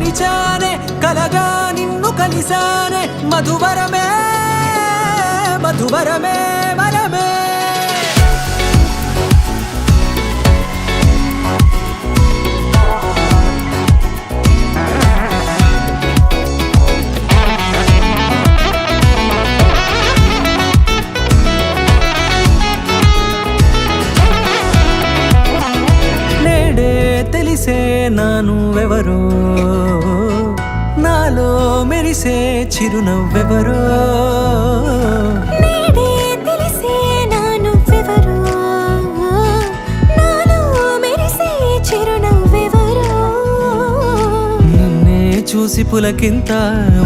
తెరిచానే కలగా నిన్ను కలిసానే మధువరమే మధువరమే వరమే తెలిసే నానువెవరో నాలో మెరిసే చిరునవ్వెవరో నేడే తెలిసే నానువెవరో నాలో మెరిసే చిరునవ్వెవరో నిన్నే చూసి పులకింత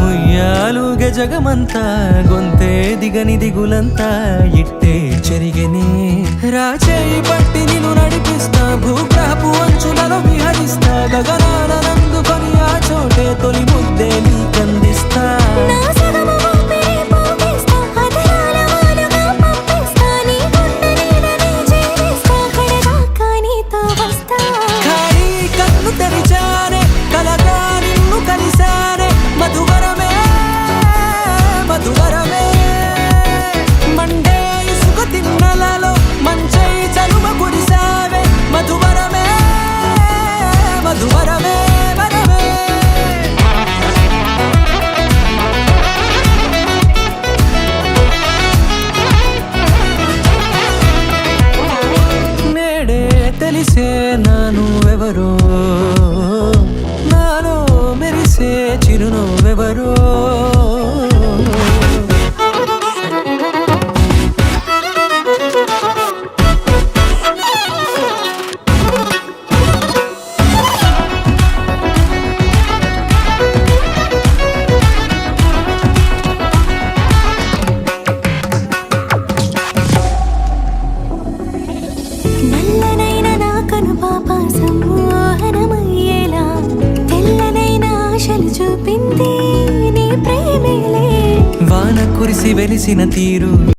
ఉయ్యాలుగే జగమంతా గొంతే దిగని దిగులంతా ఇట్టే చెరిగనే రాచేయి పట్టి నిన్ను నడిపిస్తా భూగ్రహపు అంచులలో విహరిస్తా గగనాల నందుకొని ఆ చోటే తొలి ముద్దే నీకందిస్తా నా సగము ఊపిరి పోగేస్తా అదరాల వాలుగా పంపిస్తా నీ గుండె నీడనే చేరేస్తా కడదాకా నీతో వస్తా ఖాళీ కన్ను తెరిచానే కలగా నిన్ను కలిసానే మధువరమే మధువరమే మండే ఇసుక తిన్నలలో మంచై చలువ కురిసావే మధువరమే మధువరమే వరమే నేడే తెలిసే నానువెవరో నాలో మెరిసే చిరునవ్వెవరో నల్లనైన నా కనుపాప సమ్మోహనమయ్యేలా తెల్లనైన ఆశలు చూపింది నీ ప్రేమేలే వాన కురిసి వెలిసిన తీరు